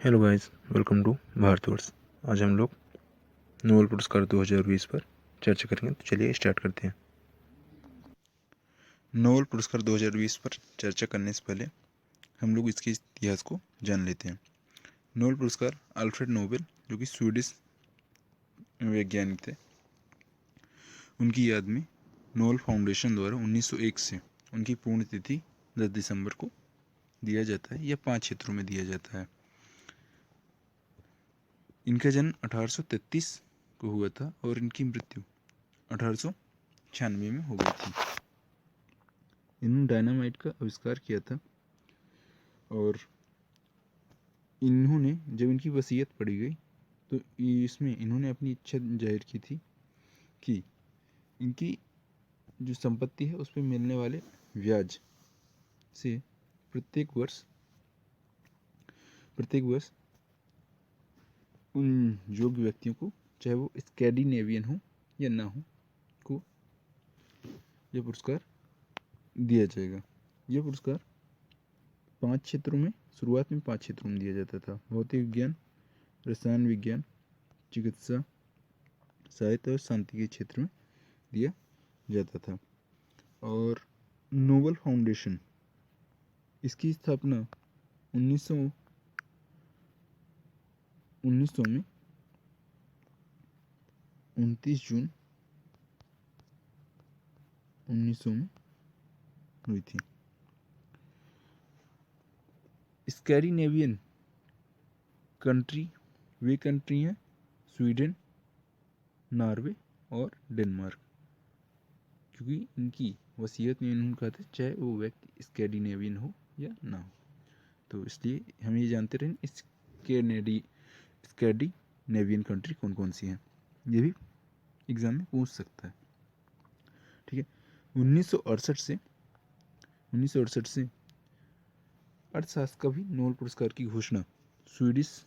Hello guys, welcome to Bharatvarsh. आज हम लोग नोबेल पुरस्कार 2020 पर चर्चा करेंगे। तो चलिए स्टार्ट करते हैं। नोबेल पुरस्कार 2020 पर चर्चा करने से पहले हम लोग इसके इतिहास को जान लेते हैं। नोबेल पुरस्कार अल्फ्रेड नोबेल, जो कि स्वीडिश वैज्ञानिक थे, उनकी याद में नोबेल फाउंडेशन द्वारा 1901 से उनकी पुण्यतिथि 10 दिसंबर को दिया जाता है या 5 क्षेत्रों में दिया जाता है। इनका जन्म 1833 को हुआ था और इनकी मृत्यु 1896 में हो गई थी। इन्होंने डायनामाइट का आविष्कार किया था और इन्होंने जब इनकी वसीयत पढ़ी गई तो इसमें इन्होंने अपनी इच्छा जाहिर की थी कि इनकी जो संपत्ति है उस पर मिलने वाले ब्याज से प्रत्येक वर्ष उन योग्य व्यक्तियों को, चाहे वो स्कैंडिनेवियन हो या ना हो, को यह पुरस्कार दिया जाएगा। यह पुरस्कार 5 क्षेत्रों में, शुरुआत में 5 क्षेत्रों में दिया जाता था: भौतिक विज्ञान, रसायन विज्ञान, चिकित्सा, साहित्य और शांति के क्षेत्र में दिया जाता था। और नोबेल फाउंडेशन, इसकी स्थापना 1900 में 29 जून 1900 में हुई थी। स्कैंडिनेवियन कंट्री वे कंट्री हैं स्वीडन, नॉर्वे और डेनमार्क, क्योंकि इनकी वसीयत में इन्होंने कहा था चाहे वो व्यक्ति स्कैंडिनेवियन हो या ना हो। तो इसलिए हम ये जानते रहें स्कैंडिनेवियन कंट्री कौन कौन सी हैं, ये भी एग्जाम में पूछ सकता है। ठीक है। 1968 से अर्थशास्त्र का भी नोबेल पुरस्कार की घोषणा स्वीडिश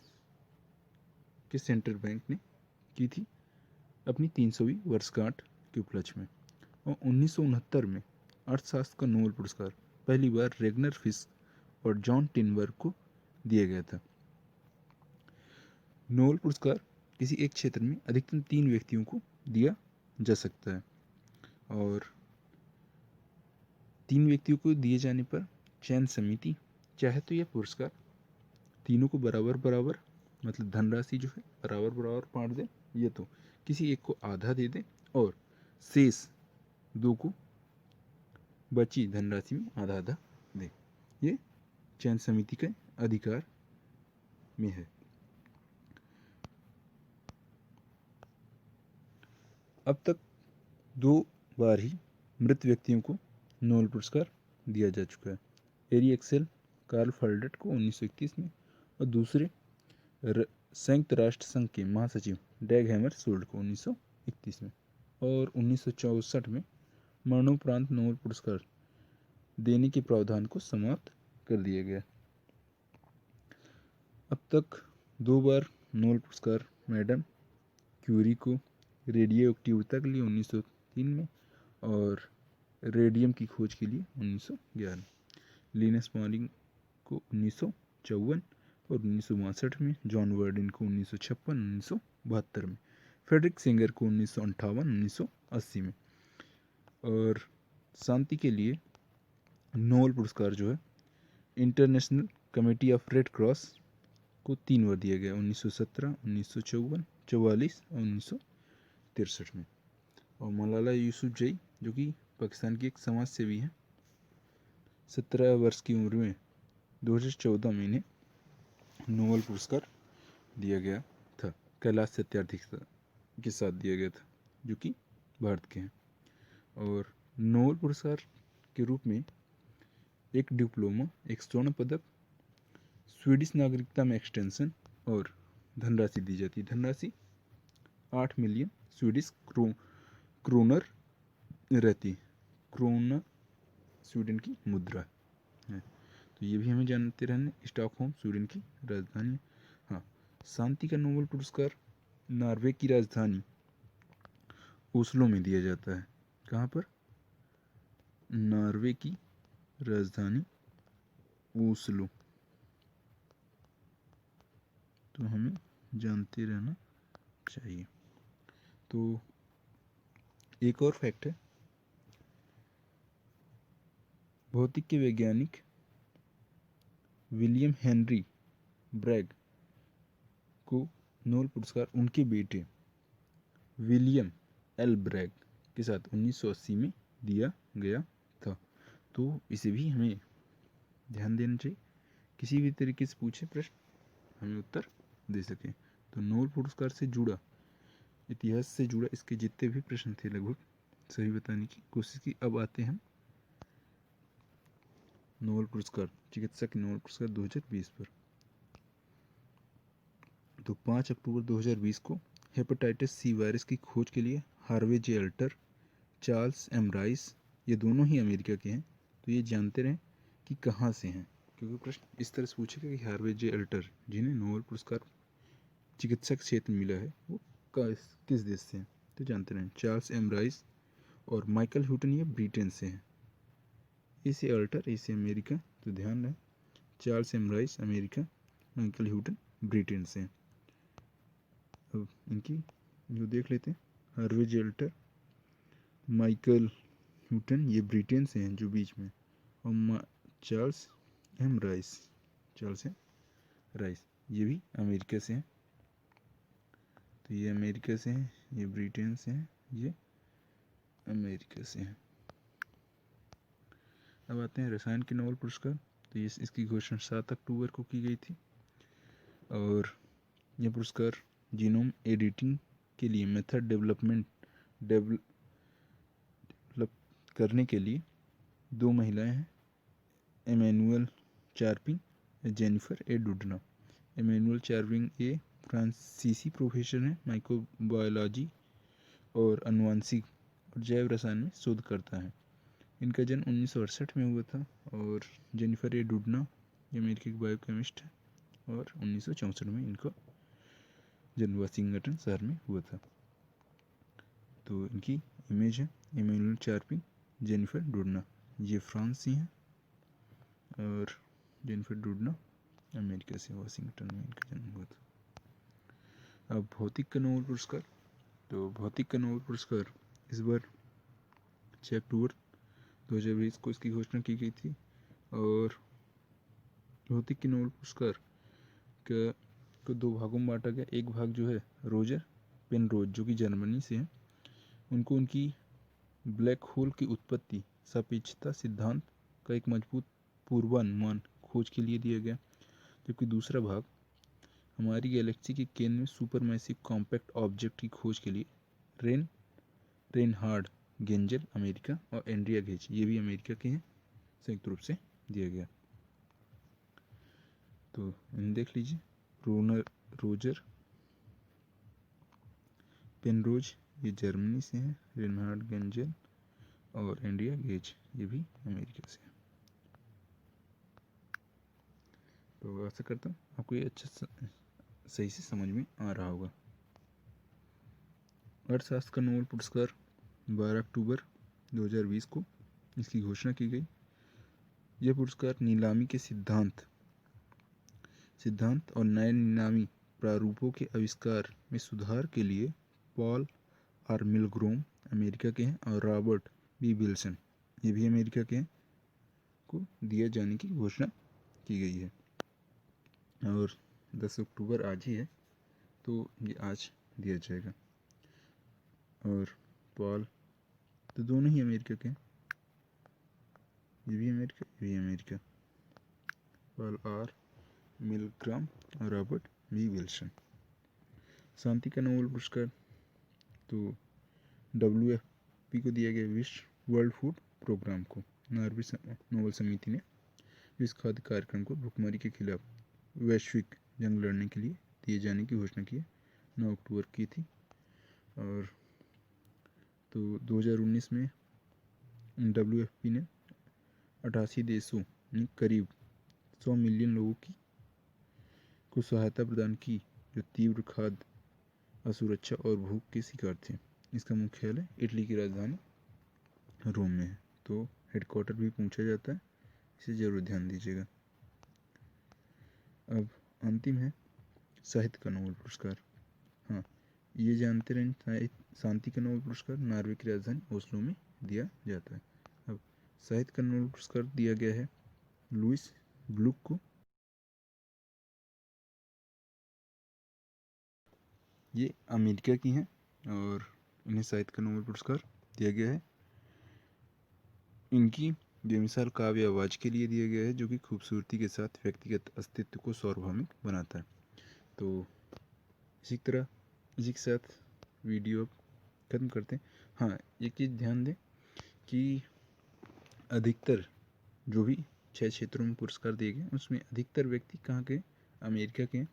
के सेंट्रल बैंक ने की थी अपनी 300वीं वर्षगांठ के उपलक्ष्य में। और 1969 में अर्थशास्त्र का नोबेल पुरस्कार पहली बार रेगनर फिश और जॉन टिनबर्ग को दिया गया था। नोबेल पुरस्कार किसी एक क्षेत्र में अधिकतम 3 व्यक्तियों को दिया जा सकता है और 3 व्यक्तियों को दिए जाने पर चयन समिति चाहे तो यह पुरस्कार तीनों को बराबर मतलब धनराशि जो है बराबर बांट दे, ये तो किसी एक को आधा दे दे और शेष 2 को बची धनराशि में आधा दे। ये चयन समिति के अधिकार में है। अब तक 2 बार ही मृत व्यक्तियों को नोबेल पुरस्कार दिया जा चुका है। एरी एक्सेल कार्ल फर्डेट को 1921 में और दूसरे संयुक्त राष्ट्र संघ के महासचिव डैग हैमरशोल्ड को 1931 में और 1964 में मरणोपरांत नोबेल पुरस्कार देने के प्रावधान को समाप्त कर दिया गया। अब तक 2 बार नोबेल पुरस्कार मैडम क्यूरी को रेडियो एक्टिविटी के लिए 1903 में और रेडियम की खोज के लिए 1911, लिनस पॉलिंग को 1954 और 1962 में, जॉन वर्डिन को 1956-1972 में, फ्रेडरिक सिंगर को 1958-1980 में। और शांति के लिए नोबेल पुरस्कार जो है international committee of red cross को 3 बार दिया गया, 1917, 1954, 1944 और 1963 में। और मलाला यूसुफजई, जो कि पाकिस्तान की एक समाज सेवी है, 17 वर्ष की उम्र में 2014 में इन्हें नोबेल पुरस्कार दिया गया था। कैलाश सत्यार्थी के साथ दिया गया था, जो कि भारत के हैं। और नोबेल पुरस्कार के रूप में एक डिप्लोमा, एक स्वर्ण पदक, स्वीडिश नागरिकता में एक्सटेंशन और धनराशि दी जाती है। धनराशि 8 मिलियन स्वीडिश क्रोनर रहती है। क्रोनर स्वीडन की मुद्रा है। तो ये भी हमें जानते रहने। स्टॉकहोम स्वीडन की राजधानी है। हाँ, शांति का नोबेल पुरस्कार नॉर्वे की राजधानी ओस्लो में दिया जाता है। कहाँ पर? नॉर्वे की राजधानी ओस्लो। तो हमें जानते रहना चाहिए। तो एक और फैक्ट है, भौतिक के वैज्ञानिक विलियम हेनरी ब्रैग को नोबेल पुरस्कार उनके बेटे विलियम एल ब्रैग के साथ 1980 में दिया गया था। तो इसे भी हमें ध्यान देना चाहिए, किसी भी तरीके से पूछे प्रश्न हमें उत्तर दे सकें। तो नोबेल पुरस्कार से जुड़ा, इतिहास से जुड़ा इसके जितने भी प्रश्न थे लगभग सही बताने की कोशिश की। अब आते हैं नोबेल पुरस्कार, चिकित्सा के नोबेल पुरस्कार 2020 पर। तो 5 अक्टूबर 2020 को हेपेटाइटिस सी वायरस की खोज के लिए Harvey J alter, Charles M Rice, ये दोनों ही अमेरिका के हैं। तो ये जानते रहें कि कहाँ से हैं, क्योंकि प्रश्न इस तरह से पूछेगा कि हार्वे जे अल्टर जिन्हें नोबेल पुरस्कार चिकित्सा के क्षेत्र में मिला है वो किस देश से हैं, तो जानते रहें। चार्ल्स एम राइस और माइकल ह्यूटन ये ब्रिटेन से हैं। इसे अल्टर, इसे अमेरिका, तो ध्यान रहे Charles M Rice America, Michael Houghton Britain से हैं। अब इनकी जो देख लेते हैं, Harvey J Alter, Michael Houghton ये ब्रिटेन से हैं जो बीच में, और Charles M Rice, Charles M Rice ये भी अमेरिका से हैं। तो ये अमेरिका से हैं, ये ब्रिटेन से हैं, ये अमेरिका से हैं। अब आते हैं रसायन के नोबेल पुरस्कार। तो ये इसकी घोषणा 7 अक्टूबर को की गई थी, और यह पुरस्कार जीनोम एडिटिंग के लिए मेथड डेवलप करने के लिए 2 महिलाएं हैं, एमेनुअल चार्पिंग, जेनिफर ए डुडना। एमेनुअल चार्पिंग ए फ्रांसीसी प्रोफेसर हैं, माइक्रोबायोलॉजी और आनुवंशिक और जैव रसायन में शोध करता है। इनका जन्म 1968 में हुआ था, और जेनिफर ए डुडना ये अमेरिकी बायोकेमिस्ट है, और 1964 में इनका जन्म वाशिंगटन शहर में हुआ था। तो इनकी इमेज है एमेनुअल चार्पिंग, जेनिफर डुडना, ये फ्रांस से हैं, और जेनिफर डुडना अमेरिका से, वाशिंगटन में इनका जन्म हुआ था। अब भौतिक का नोबेल पुरस्कार। तो भौतिक का नोबेल पुरस्कार इस बार 6 अक्टूबर 2020 को इसकी घोषणा की गई थी, और भौतिक के नोबेल पुरस्कार को 2 भागों में बांटा गया। एक भाग जो है रोजर पेनरोज जो कि जर्मनी से हैं, उनको उनकी ब्लैक होल की उत्पत्ति सापेक्षता सिद्धांत का एक मजबूत पूर्वानुमान खोज के लिए दिया गया। जबकि दूसरा भाग हमारी गैलेक्सी के केंद्र में सुपरमैसिव कॉम्पैक्ट ऑब्जेक्ट की खोज के लिए रेनहार्ड गेंजल अमेरिका और एंड्रिया गेज ये भी अमेरिका के हैं, संयुक्त रूप से दिया गया। तो इन देख लीजिए, रोजर पेनरोज ये जर्मनी से हैं, रेनहार्ड गेंजल और एंड्रिया गेज ये भी अमेरिका से हैं। तो आशा करता हूँ आपको ये अच्छा सही से समझ में आ रहा होगा। अर्थशास्त्र का नोबेल पुरस्कार 12 अक्टूबर 2020 को इसकी घोषणा की गई। यह पुरस्कार नीलामी के सिद्धांत और नए नीलामी प्रारूपों के आविष्कार में सुधार के लिए पॉल आर मिलग्रोम अमेरिका के हैं, और रॉबर्ट बी विल्सन ये भी अमेरिका के हैं, को दिया जाने की घोषणा की गई है। और 10 अक्टूबर आज ही है, तो ये आज दिया जाएगा। और पॉल तो दोनों ही अमेरिका के हैं, ये भी अमेरिका, ये भी अमेरिका, पॉल आर मिलग्राम और रॉबर्ट बी विल्सन। शांति का नोबेल पुरस्कार तो WFP को दिया गया, विश्व वर्ल्ड फूड प्रोग्राम को। नॉर्वे नोबेल समिति ने विश्व खाद्य कार्यक्रम को भुखमरी के खिलाफ वैश्विक जंग लड़ने के लिए दिए जाने की घोषणा की है, 9 अक्टूबर की थी। और तो 2019 में WFP ने 88 देशों में करीब 100 मिलियन लोगों को सहायता प्रदान की जो तीव्र खाद्य असुरक्षा और भूख के शिकार थे। इसका मुख्यालय इटली की राजधानी रोम में है, तो हेडक्वार्टर भी पूछा जाता है, इसे जरूर ध्यान दीजिएगा। अब अंतिम है साहित्य का नोबेल पुरस्कार। हाँ, ये जानते रहें, शांति का नोबेल पुरस्कार नॉर्वे की राजधानी ओस्लो में दिया जाता है। अब साहित्य का नोबेल पुरस्कार दिया गया है लुइस ग्लुक को। ये अमेरिका की हैं और इन्हें साहित्य का नोबेल पुरस्कार दिया गया है। इनकी बेमिसाल काव्य आवाज़ के लिए दिया गया है, जो कि खूबसूरती के साथ व्यक्तिगत अस्तित्व को सार्वभौमिक बनाता है। तो इसी के साथ वीडियो खत्म करते हैं। हाँ, एक चीज़ ध्यान दें कि अधिकतर जो भी 6 क्षेत्रों में पुरस्कार दिए गए उसमें अधिकतर व्यक्ति कहाँ के, अमेरिका के हैं।